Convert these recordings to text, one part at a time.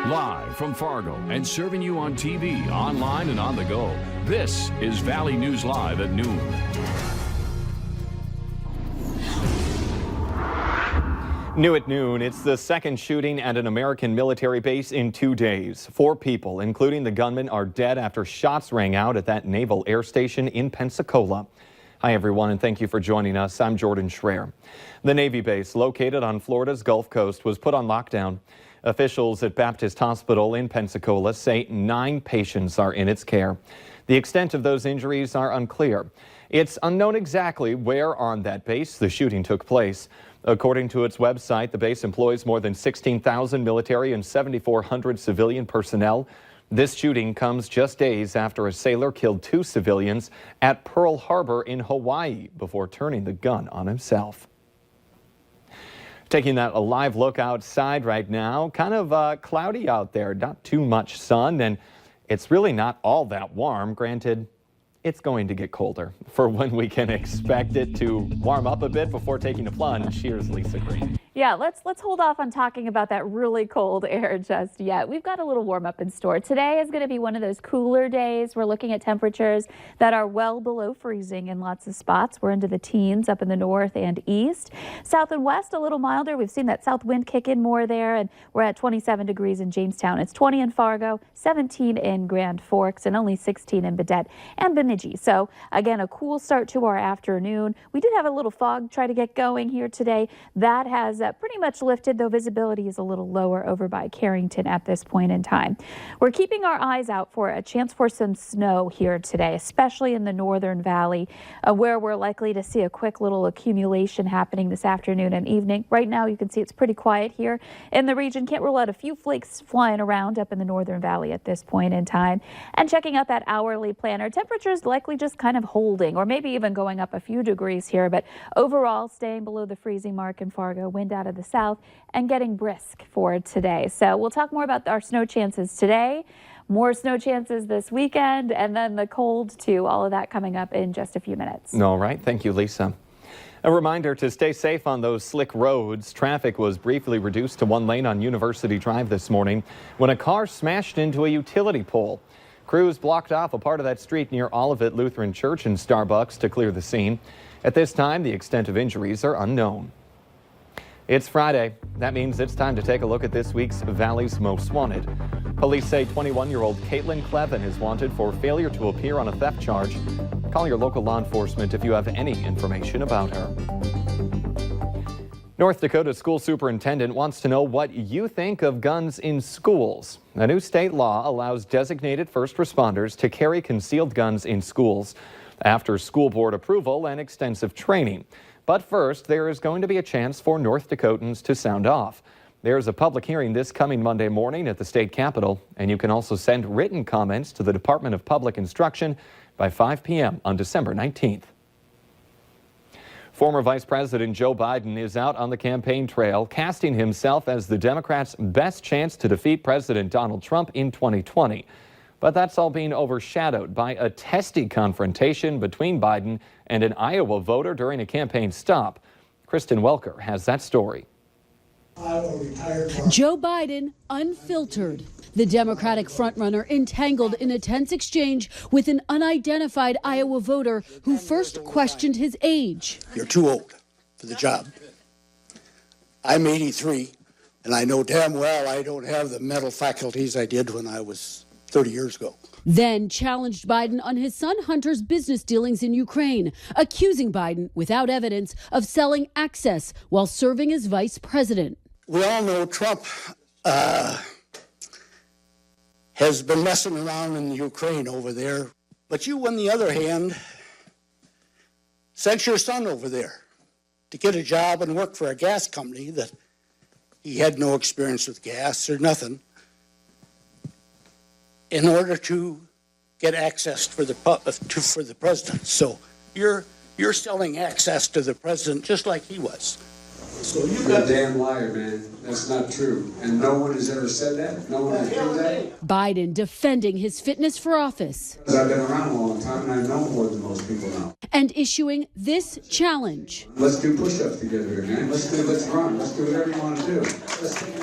Live from Fargo and serving you on TV, online, and on the go. This is Valley News Live at noon. New at noon, it's the second shooting at an American military base in 2 days. 4 people, including the gunman, are dead after shots rang out at that naval air station in Pensacola. Hi, everyone, and thank you for joining us. I'm Jordan Schreier. The Navy base, located on Florida's Gulf Coast, was put on lockdown. Officials at Baptist Hospital in Pensacola say 9 patients are in its care. The extent of those injuries are unclear. It's unknown exactly where on that base the shooting took place. According to its website, the base employs more than 16,000 military and 7,400 civilian personnel. This shooting comes just days after a sailor killed 2 civilians at Pearl Harbor in Hawaii before turning the gun on himself. Taking that a live look outside right now, kind of cloudy out there, not too much sun, and it's really not all that warm. Granted, it's going to get colder for when we can expect it to warm up a bit before taking a plunge. Here's Lisa Green. Yeah, let's hold off on talking about that really cold air just yet. We've got a little warm up in store. Today is going to be one of those cooler days. We're looking at temperatures that are well below freezing in lots of spots. We're into the teens up in the north and east. South and west a little milder. We've seen that south wind kick in more there, and we're at 27 degrees in Jamestown. It's 20 in Fargo, 17 in Grand Forks, and only 16 in Baudette and Bemidji. So again, a cool start to our afternoon. We did have a little fog try to get going here today. That has pretty much lifted, though visibility is a little lower over by Carrington at this point in time. We're keeping our eyes out for a chance for some snow here today, especially in the northern valley, where we're likely to see a quick little accumulation happening this afternoon and evening. Right now, you can see it's pretty quiet here in the region. Can't rule out a few flakes flying around up in the northern valley at this point in time. And checking out that hourly planner, temperatures likely just kind of holding, or maybe even going up a few degrees here, but overall staying below the freezing mark in Fargo. Wind out of the south and getting brisk for today. So we'll talk more about our snow chances today, more snow chances this weekend, and then the cold too. All of that coming up in just a few minutes. All right. Thank you, Lisa. A reminder to stay safe on those slick roads. Traffic was briefly reduced to 1 lane on University Drive this morning when a car smashed into a utility pole. Crews blocked off a part of that street near Olivet Lutheran Church and Starbucks to clear the scene. At this time, the extent of injuries are unknown. It's Friday. That means it's time to take a look at this week's Valley's Most Wanted. Police say 21-year-old Caitlin Clevin is wanted for failure to appear on a theft charge. Call your local law enforcement if you have any information about her. North Dakota school superintendent wants to know what you think of guns in schools. A new state law allows designated first responders to carry concealed guns in schools after school board approval and extensive training. But first, there is going to be a chance for North Dakotans to sound off. There's a public hearing this coming Monday morning at the state capitol, and you can also send written comments to the Department of Public Instruction by 5 p.m. on December 19th. Former Vice President Joe Biden is out on the campaign trail, casting himself as the Democrats' best chance to defeat President Donald Trump in 2020. But that's all being overshadowed by a testy confrontation between Biden and an Iowa voter during a campaign stop. Kristen Welker has that story. Joe Biden unfiltered. The Democratic frontrunner entangled in a tense exchange with an unidentified Iowa voter who first questioned his age. You're too old for the job. I'm 83, and I know damn well I don't have the mental faculties I did when I was 30 years ago. Then challenged Biden on his son Hunter's business dealings in Ukraine, accusing Biden, without evidence, of selling access while serving as vice president. We all know Trump has been messing around in the Ukraine over there. But you, on the other hand, sent your son over there to get a job and work for a gas company that he had no experience with gas or nothing, in order to get access for the president. So you're selling access to the president just like he was. So you're a damn liar, man. That's not true. And no one has ever said that. No one has done that. Biden defending his fitness for office. Because I've been around a long time and I know more than most people know. And issuing this challenge. Let's do push-ups together here, man. Let's run. Let's do whatever you want to do. Let's take a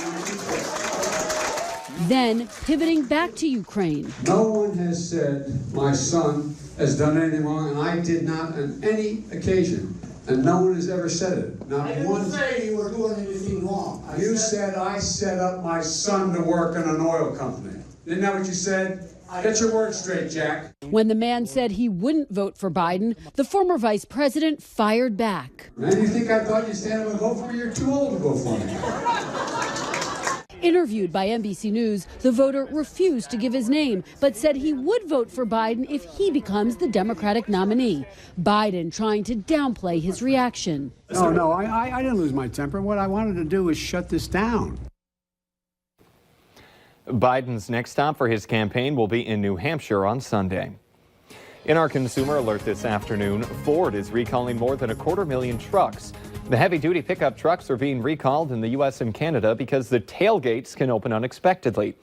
Then pivoting back to Ukraine. No one has said my son has done anything wrong, and I did not on any occasion. And no one has ever said it. Not I didn't one. say you were doing anything wrong. You said I set up my son to work in an oil company. Isn't that what you said? Get your words straight, Jack. When the man said he wouldn't vote for Biden, the former vice president fired back. Man, you think I thought you'd stand up and vote for me? You're too old to vote for me. Interviewed by NBC News, the voter refused to give his name, but said he would vote for Biden if he becomes the Democratic nominee. Biden trying to downplay his reaction. No, I didn't lose my temper. What I wanted to do was shut this down. Biden's next stop for his campaign will be in New Hampshire on Sunday. In our consumer alert this afternoon, Ford is recalling more than 250,000 trucks. The heavy-duty pickup trucks are being recalled in the U.S. and Canada because the tailgates can open unexpectedly.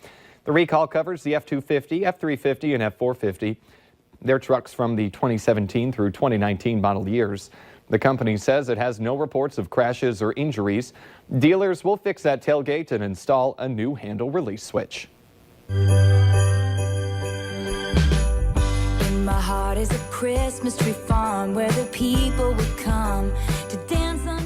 The recall covers the F-250, F-350, and F-450. They're trucks from the 2017 through 2019 model years. The company says it has no reports of crashes or injuries. Dealers will fix that tailgate and install a new handle release switch. In my heart is a Christmas tree farm where the people would come to dance under.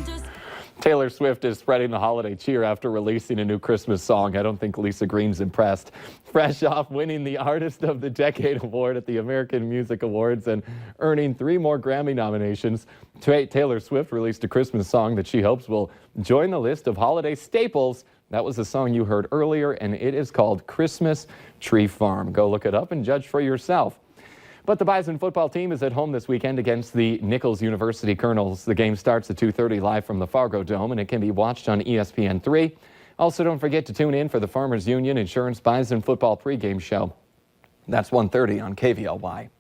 Taylor Swift is spreading the holiday cheer after releasing a new Christmas song. I don't think Lisa Green's impressed. Fresh off winning the Artist of the Decade award at the American Music Awards and earning 3 more Grammy nominations, Taylor Swift released a Christmas song that she hopes will join the list of holiday staples. That was the song you heard earlier, and it is called Christmas Tree Farm. Go look it up and judge for yourself. But the Bison football team is at home this weekend against the Nichols University Colonels. The game starts at 2:30 live from the Fargo Dome, and it can be watched on ESPN3. Also, don't forget to tune in for the Farmers Union Insurance Bison football pregame show. That's 1:30 on KVLY.